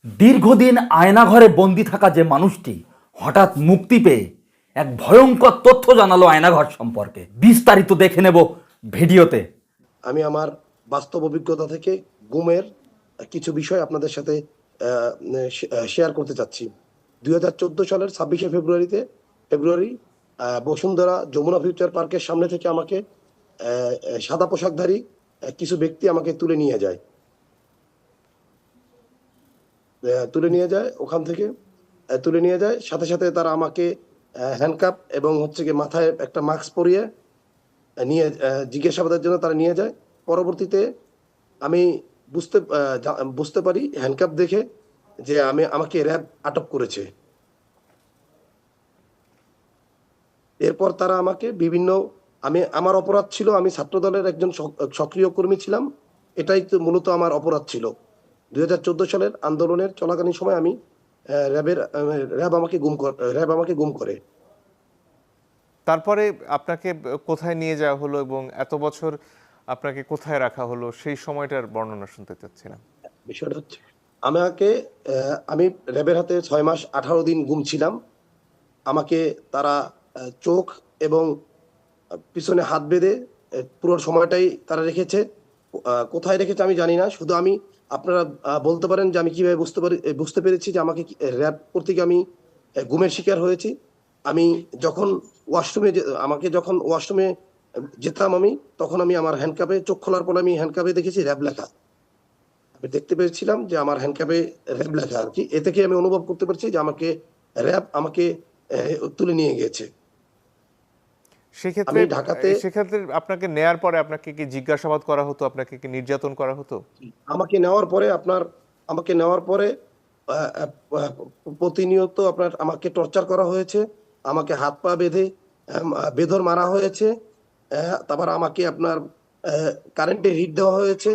দীর্ঘদিন আয়নাঘরে বন্দি থাকা যে মানুষটি হঠাৎ মুক্তি পেয়ে এক ভয়ঙ্কর তথ্য জানালো আয়নাঘর সম্পর্কে। বিস্তারিত দেখে নেব ভিডিওতে। আমি আমার বাস্তব অভিজ্ঞতা থেকে গুমের কিছু বিষয় আপনাদের সাথে শেয়ার করতে চাচ্ছি। 2014 সালের 26শে ফেব্রুয়ারি বসুন্ধরা যমুনা ফিউচার পার্কের সামনে থেকে আমাকে সাদা পোশাকধারী কিছু ব্যক্তি আমাকে তুলে নিয়ে যায়। ওখান থেকে তুলে নিয়ে যায়, সাথে সাথে তারা আমাকে হ্যান্ডকাপ এবং হচ্ছে কি মাথায় একটা মাস্ক পরিয়ে নিয়ে জিজ্ঞাসাবাদের জন্য তারা নিয়ে যায়। পরবর্তীতে আমি বুঝতে পারি হ্যান্ডকাপ দেখে যে আমাকে র্যাব আটক করেছে। এরপর তারা আমাকে আমার অপরাধ ছিল, আমি ছাত্রদলের একজন সক্রিয় কর্মী ছিলাম। এটাই তো মূলত আমার অপরাধ ছিল। 2014 সালের আন্দোলনের চলাকালীন সময় আমি র্যাব আমাকে গুম করে। তারপরে আপনাকে কোথায় নিয়ে যাওয়া হলো এবং এত বছর আপনাকে কোথায় রাখা হলো সেই সময়টার বর্ণনা শুনতে চাচ্ছিলাম। বিষয়টা হচ্ছে আমি র্যাবের হাতে 6 মাস 18 দিন গুম ছিলাম। আমাকে তারা চোখ এবং পিছনে হাত বেঁধে পুরো সময়টাই তারা রেখেছে। কোথায় রেখেছে আমি জানি না, শুধু আপনারা বলতে পারেন যে আমি কিভাবে বুঝতে পেরেছি যে র্যাব কর্তৃক আমি গুমের শিকার হয়েছি। আমি যখন ওয়াশরুমে যেতাম তখন আমি আমার হ্যান্ডকাপে চোখ খোলার পর আমি হ্যান্ডকাপে দেখেছি র্যাব লেখা। আমি দেখতে পেরেছিলাম যে আমার হ্যান্ডকাপে র্যাব লেখা আর কি। এ থেকে আমি অনুভব করতে পারছি যে র্যাব আমাকে তুলে নিয়ে গেছে। সেক্ষেত্রে আপনাকে নেয়ার পরে আপনাকে কি জিজ্ঞাসাবাদ করা হতো, আপনাকে কি নির্যাতন করা হতো? আমাকে নেওয়ার পরে প্রতিনিয়ত আমাকে টর্চার করা হয়েছে। আমাকে হাত পা বেঁধে বেধড় মারা হয়েছে। তারপর আমাকে কারেন্টে হিট দেওয়া হয়েছে,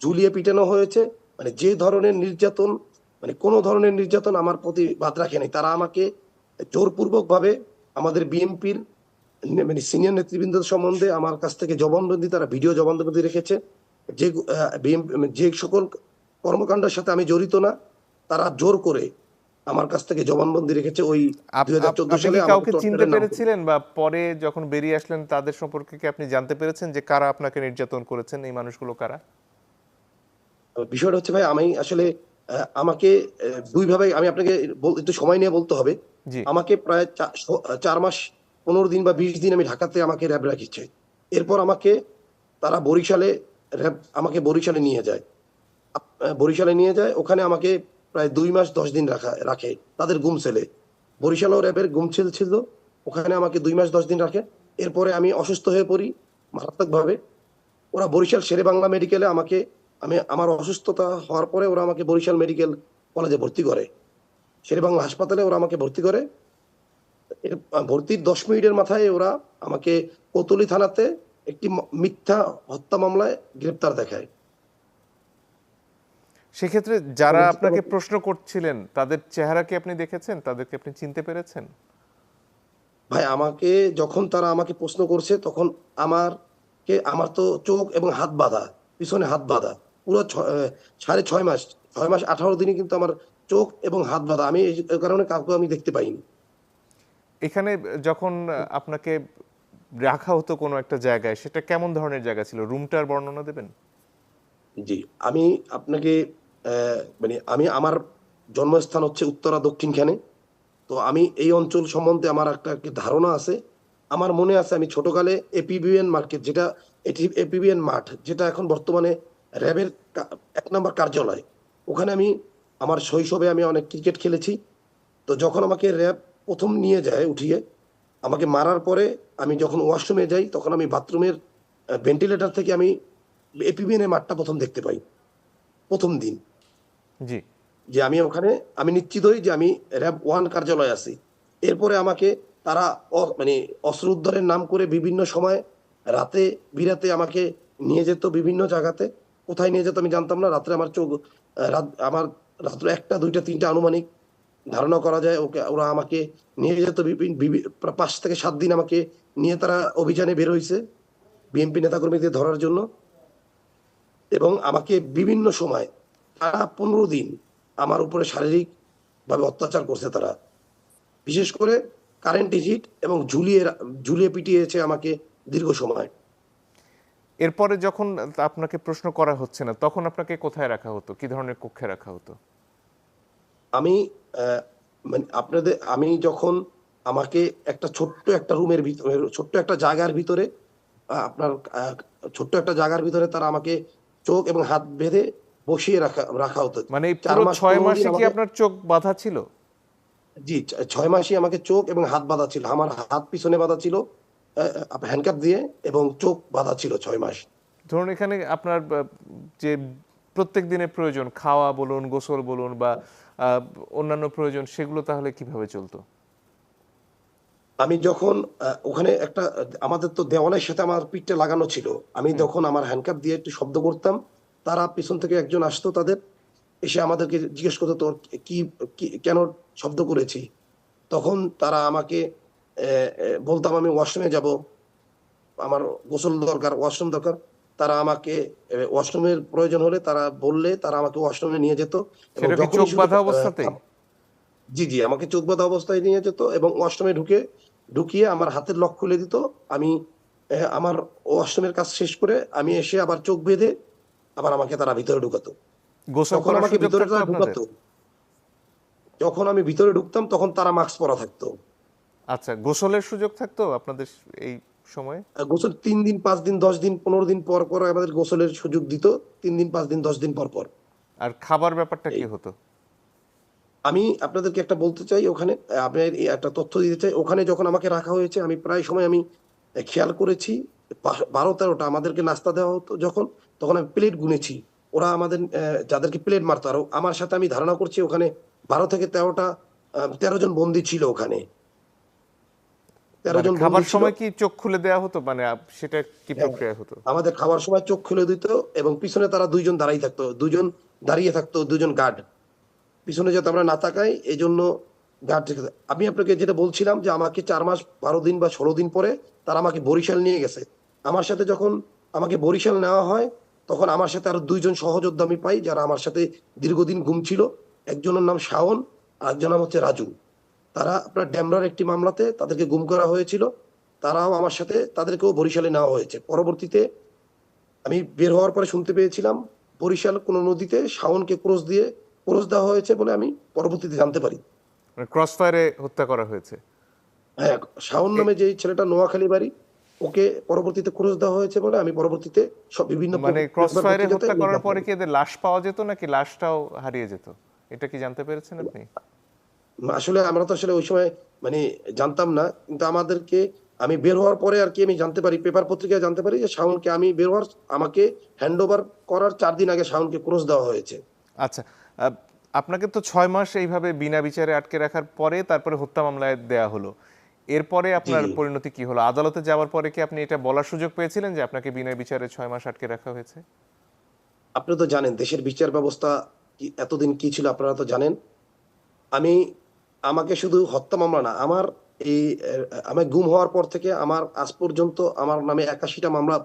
ঝুলিয়ে পিটানো হয়েছে। মানে যে ধরনের নির্যাতন, মানে কোনো ধরনের নির্যাতন আমার প্রতি বাদ রাখেনি। তারা আমাকে জোরপূর্বক ভাবে আমাদের বিএনপির সিনিয়র নেতৃবৃন্দ সম্বন্ধে আমার কাছ থেকে জবানবন্দি, তারা ভিডিও জবানবন্দি রেখেছে। যে সকল কর্মকাণ্ডের সাথে আমি জড়িত না, তারা জোর করে আমার কাছ থেকে জবানবন্দি রেখেছে। ওই 2014 সালে কাউকে চিনতে পেরেছিলেন বা পরে যখন বেরিয়ে আসলেন তাদের সম্পর্কে কি আপনি জানতে পেরেছেন যে কারা আপনাকে নির্যাতন করেছেন, এই মানুষগুলো কারা? বিষয়টা হচ্ছে ভাই, আমি আসলে আমাকে দুইভাবে আমি আপনাকে একটু সময় নিয়ে বলতে হবে। আমাকে প্রায় 4 মাস 15 দিন বা 20 দিন আমি ঢাকাতে আমাকে র্যাব রাখিছে। এরপর তারা বরিশালে নিয়ে যায়। ওখানে আমাকে প্রায় 2 মাস 10 দিন রাখে তাদের গুম সেলে। বরিশালেও র্যাবের গুম সেল ছিল, ওখানে আমাকে 2 মাস 10 দিন রাখে। এরপরে আমি অসুস্থ হয়ে পড়ি মারাত্মকভাবে। ওরা বরিশাল শেরেবাংলা মেডিকেলে আমার অসুস্থতা হওয়ার পরে ওরা আমাকে বরিশাল মেডিকেল কলেজে ভর্তি করে। শেরেবাংলা হাসপাতালে ওরা আমাকে ভর্তি করে। ভর্তির 10 মিনিটের মাথায় ওরা আমাকে কোতোয়ালি থানাতে একটি মিথ্যা হত্যা মামলায় গ্রেপ্তার দেখায়। সেক্ষেত্রে যারা আপনাকে প্রশ্ন করছিলেন তাদের চেহারা কি আপনি দেখেছেন, তাদেরকে আপনি চিনতে পেরেছেন? ভাই, যখন তারা আমাকে প্রশ্ন করছে তখন আমার তো চোখ এবং হাত বাঁধা, পিছনে হাত বাঁধা, পুরো 6.5 মাস 6 মাস 18 দিনই কিন্তু আমার চোখ এবং হাত বাঁধা। আমি এই কারণে কাউকে আমি দেখতে পাইনি। এখানে যখন আপনাকে রাখা হতো কোনো একটা জায়গায়, সেটা কেমন ধরনের জায়গা ছিল? রুমটার বর্ণনা দেবেন? জি, আমি আপনাকে আমার জন্মস্থান হচ্ছে উত্তরা দক্ষিণখানে। তো আমি এই অঞ্চল সম্বন্ধে আমার একটা ধারণা আছে। আমার মনে আছে আমি ছোটকালে এপিবিএন মার্কেট, এপিবিএন মাঠ, যেটা এখন বর্তমানে র্যাবের 1 নম্বর কার্যালয়, ওখানে আমার শৈশবে আমি অনেক ক্রিকেট খেলেছি। তো যখন আমাকে র্যাব প্রথম নিয়ে যায় উঠিয়ে, আমাকে মারার পরে আমি যখন ওয়াশরুমে যাই তখন আমি বাথরুমের ভেন্টিলেটর থেকে আমি এপিবিএন এর মাঠটা প্রথম দেখতে পাই, প্রথম দিন। জি, যে আমি নিশ্চিত হই যে আমি র্যাব 1 কার্যালয়ে আছি। এরপরে আমাকে তারা অস্ত্র উদ্ধারের নাম করে বিভিন্ন সময় রাতে বিরাতে আমাকে নিয়ে যেত বিভিন্ন জায়গাতে। কোথায় নিয়ে যেত আমি জানতাম না। রাত্রে আমার রাত্র 1টা 2টা 3টা আনুমানিক ধারণা করা যায়। ওরা আমাকে নিয়ে যেত 5 থেকে 7 দিন আমাকে নিয়ে তারা অভিযানে বের হইছে বিএনপি নেতাকর্মীদের ধরার জন্য। এবং আমাকে বিভিন্ন সময় টানা 15 দিন আমার উপরে শারীরিকভাবে অত্যাচার করছে তারা। বিশেষ করে কারেন্ট হিট এবং ঝুলিয়ে পিটিয়েছে আমাকে দীর্ঘ সময়। এরপরে যখন আপনাকে প্রশ্ন করা হচ্ছে না, তখন আপনাকে কোথায় রাখা হতো, কি ধরনের কক্ষে রাখা হতো? আমি মানে আমি যখন আমাকে একটা ছোট্ট একটা রুমের ভিতরে, ছোট্ট একটা জায়গার ভিতরে আপনার ছোট্ট একটা জায়গার ভিতরে তারা আমাকে চোখ এবং হাত বেঁধে বসিয়ে রাখা রাখা হতো। মানে এই ৪ পুরো মাস 6 15 দিন মাসে কি আমাকে, আপনার চোখ বাঁধা ছিল? জি, ৬ মাসই আমাকে চোখ এবং হাত বাঁধা ছিল। আমার হাত পিছনে বাঁধা ছিল হ্যান্ডকাপ দিয়ে, এবং চোখ বাঁধা ছিল ৬ মাস। ধরুন এখানে আপনার যে প্রত্যেক দিনের প্রয়োজন, খাওয়া বলুন, গোসল বলুন বা আহ, অন্যান্য প্রয়োজন, সেগুলো তাহলে কিভাবে চলতো? আমি যখন ওখানে একটা আমাদের তো দেওয়ালের সাথে আমার পিঠটা লাগানো ছিল। আমি যখন আমার হ্যান্ডকাপ দিয়ে একটু শব্দ করতাম, তারা পিছন থেকে একজন আসতো তাদের, এসে আমাদেরকে জিজ্ঞেস করতো তোর কি কেন শব্দ করেছি। তখন তারা আমাকে বলতাম আমি ওয়াশরুমে যাব, আমার গোসল দরকার, ওয়াশরুম দরকার। তারা আমাকে ওয়াশরুমের প্রয়োজন হলে তারা বললে তারা আমাকে ওয়াশরুমে নিয়ে যেত। এবং সেটা কি যখনই চোখ শুধু বাঁধা অবস্থাতেই? জি, জি, আমাকে চোখ বাঁধা অবস্থায় নিয়ে যেত এবং ওয়াশরুমে ঢুকিয়ে আমার হাতের লক খুলে দিত। আমি আমার ওয়াশরুমের কাজ শেষ করে আমি এসে আবার চোখ বেঁধে আবার আমাকে তারা ভিতরে ঢুকাতো। গোসল যখন করার আমাকে সুযোগ ভিতরে থাকতো তারা আপনাদের? ঢুকাতো, যখন আমি ভিতরে ঢুকতাম তখন তারা মাস্ক পরা থাকতো। আচ্ছা, গোসলের সুযোগ থাকতো আপনাদের এই সময়ে? গোসল ৩ দিন, ৫ দিন, ১০ দিন, ১৫ দিন পর আমাদের গোসলের সুযোগ দিত। ৩ দিন, ৫ দিন, ১০ দিন পর। আর খাবার ব্যাপারটা এই কি হতো? আমি আপনাদেরকে একটা বলতে চাই ওখানে, আপনার এই একটা তথ্য দিতে চাই। ওখানে যখন আমাকে রাখা হয়েছে আমি প্রায় সময় আমি খেয়াল করেছি ১২-১৩টা আমাদেরকে নাস্তা দেওয়া হতো যখন, তখন আমি প্লেট গুনেছি। ওরা আমাদের যাদেরকে প্লেট মারতো, আর আমার সাথে আমি ধারণা করছি ওখানে ১২ থেকে ১৩ জন বন্দী ছিল ওখানে। ১৩ মানে জন বন্দী খাবার ছিল। সময় কি চোখ খুলে দেওয়া হতো, মানে সেটা কি হ্যাঁ, প্রক্রিয়া হতো? আমাদের খাওয়ার সময় চোখ খুলে দিত এবং পিছনে তারা ২ জন দাঁড়িয়ে থাকতো। ২ জন দাঁড়িয়ে থাকতো, ২ জন গার্ড। পিছনে যাতে আমরা না তাকাই এজন্য গার্ড রেখে দেয়। আমি আপনাকে যেটা বলছিলাম যে আমাকে ৪ মাস ১২ দিন বা ১৬ দিন পরে তারা আমাকে বরিশাল নিয়ে গেছে। আমার সাথে যখন আমাকে বরিশাল নেওয়া হয়, তখন আমার সাথে আরো ২ জন সহযোদ্ধা আমি পাই যারা আমার সাথে দীর্ঘদিন গুম ছিল। একজনের নাম শাওন, আরেকজনের নাম হচ্ছে রাজু। তারা আপনার ডেমরার একটি মামলাতে তাদেরকে গুম করা হয়েছিল। তারাও আমার সাথে, তাদেরকেও বরিশালে নেওয়া হয়েছে। পরবর্তীতে আমি বের হওয়ার পরে শুনতে পেয়েছিলাম বরিশাল কোন নদীতে শাওনকে ক্রস দেওয়া হয়েছে বলে আমি পরবর্তীতে জানতে পারি। মানে ক্রস ফায়ারে হত্যা করা হয়েছে? হ্যাঁ, শাওন নামে যে ছেলেটা নোয়াখালী বাড়ি, ওকে পরবর্তীতে ক্রস দেওয়া হয়েছে বলে আমি পরবর্তীতে সব বিভিন্ন মানে ক্রস পেপার ফায়ারে পত্রিকাতে হত্যা করার জানতে পরে পারি। কি এদের লাশ পাওয়া যেত নাকি লাশটাও হারিয়ে যেত? এটা কি জানতে পেরেছেন আপনি? আসলে আমরা তো আসলে ওই সময় মানে জানতাম না। কিন্তু আমি বের হওয়ার পরে আর কি আমি জানতে পারি, পেপার পত্রিকায় জানতে পারি যে শাওনকে আমি বের হওয়ার আমাকে হ্যান্ডওভার করার ৪ দিন আগে শাওনকে ক্রস দেওয়া হয়েছে। আচ্ছা, আহ, আপনাকে তো ৬ মাস এইভাবে বিনা বিচারে আটকে রাখার পরে তারপরে হত্যা মামলায় দেয়া হলো। এরপরে জি, আপনার জি। পরিণতি কি হলো? আদালতে যাওয়ার পরে কি আপনি এটা বলার সুযোগ পেয়েছিলেন যে আপনাকে বিনা বিচারে ৬ মাস আটকে রাখা হয়েছে? আপনি তো জানেন দেশের বিচার ব্যবস্থা এতদিন কি ছিল আপনারা তো জানেন। আমি আমাকে শুধু হত্যা মামলা না, আমার এই আমি গুম হওয়ার পর থেকে আমার আজ পর্যন্ত আমার নামে ৮১টা মামলা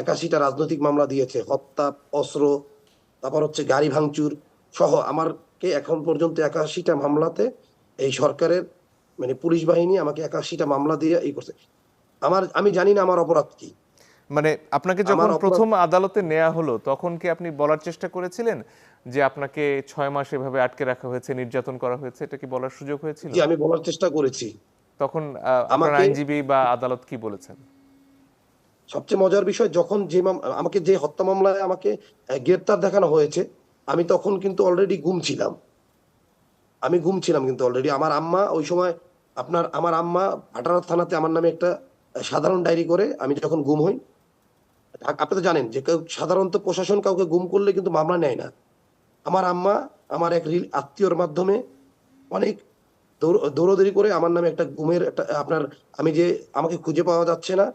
৮১টা রাজনৈতিক মামলা দিয়েছে। হত্যা, অস্ত্র, তারপর হচ্ছে গাড়ি ভাঙচুর সহ আমারকে এখন পর্যন্ত ৮১টা মামলাতে এই সরকারের মানে পুলিশ বাহিনী আমাকে ৮১টা মামলা দিয়ে করছে। আমি জানি না আমার অপরাধ কি? মানে আপনাকে আমার যখন অপরাধ প্রথম আদালতে নেওয়া হলো তখন কি আপনি বলার চেষ্টা করেছিলেন যে আপনাকে ৬ মাস এভাবে আটকে রাখা হয়েছে, নির্যাতন করা হয়েছে? এটা কি বলার সুযোগ হয়েছিল? জি, আমি বলার চেষ্টা করেছি। তখন আপনার আমাকে আইনজীবী বা আদালত কি বলেছেন? সবচেয়ে মজার বিষয়, যখন আমাকে যে হত্যা মামলায় আমাকে গ্রেপ্তার দেখানো হয়েছে, আমি তখন কিন্তু অলরেডি গুম ছিলাম। আমি গুম ছিলাম কিন্তু অলরেডি। আমার আম্মা ওই সময় আমার আম্মা ভাটারা থানাতে আমার নামে একটা সাধারণ ডায়েরি করে আমি যখন গুম হই। আপনি তো জানেন যে সাধারণত প্রশাসন কাউকে গুম করলে কিন্তু মামলা নেয় না। আমার আম্মা আমার এক আত্মীয়র মাধ্যমে অনেক দৌড়াদৌড়ি করে আমার নামে একটা গুমের একটা আমাকে খুঁজে পাওয়া যাচ্ছে না।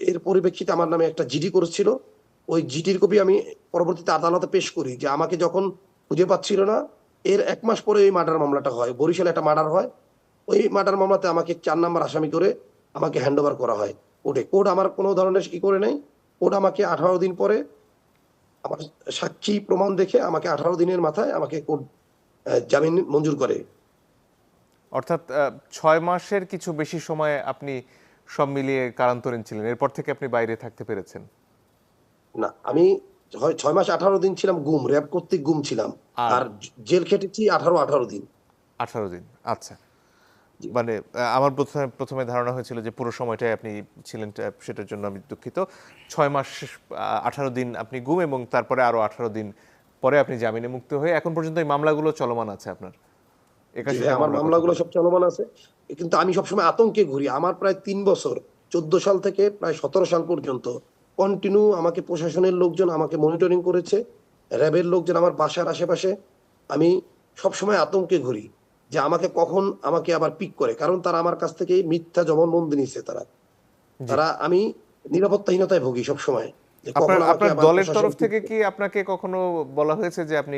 এর পরিপ্রেক্ষিতে আমার নামে একটা জিডি করেছিল। ওই জিডির কপি আমি পরবর্তীতে আদালতে পেশ করি যে আমাকে যখন খুঁজে পাচ্ছিল না, এর ১ মাস পরে ওই মার্ডার মামলাটা হয়। বরিশালে একটা মার্ডার হয়। ওই মার্ডার মামলাতে আমাকে ৪ নাম্বার আসামি করে আমাকে হ্যান্ডওভার করা হয় কোর্টে। কোর্ট আমার কোনো ধরনের করে নাই। কোর্ট আমাকে ১৮ দিন পরে আমার সাক্ষী প্রমাণ দেখে আমাকে 18 দিনের মাথায় আমাকে কোর্ট জামিন মঞ্জুর করে। অর্থাৎ 6 মাসের কিছু বেশি সময় আপনি সব মিলিয়ে কারান্তরীণ ছিলেন, এরপর থেকে আপনি বাইরে থাকতে পেরেছেন। না, আমি 6 মাস 18 দিন ছিলাম গুম, র‍্যাব কর্তৃক গুম ছিলাম। আর আর জেল খেটেছি 18 দিন। 18 দিন, আচ্ছা। মানে আমার প্রথমে ধারণা হয়েছিল যে পুরো সময়টাই আপনি ছিলেন, সেটার জন্য আমি দুঃখিত। 6 মাস 18 দিন আপনি গুম, এবং তারপরে আরো 18 দিন পরে আপনি জামিনে মুক্ত হয়ে এখন পর্যন্ত এই মামলাগুলো চলমান আছে আপনার। জি 81টা ভাই, আমার মামলার কথা মামলাগুলো বললেন। সব চলমান আছে। কিন্তু আমি সবসময় আতঙ্কে ঘুরি। আমার প্রায় ৩ বছর 14 সাল থেকে প্রায় 17 সাল পর্যন্ত কন্টিনিউ আমাকে প্রশাসনের লোকজন আমাকে মনিটরিং করেছে। র‍্যাবের লোকজন আমার বাসার আশেপাশে। আমি সবসময় আতঙ্কে ঘুরি যে আমাকে কখন আমাকে আবার পিক করে। কারণ তারা আমার কাছ থেকে মিথ্যা জবানবন্দি নিছে তারা। জি। আমি নিরাপত্তাহীনতায় ভুগি সবসময়। যে আপনার কখন আমাকে আপনার আবার দলের প্রশাসন তরফ পিক থেকে করে। কি আপনাকে কখনো বলা হয়েছে যে আপনি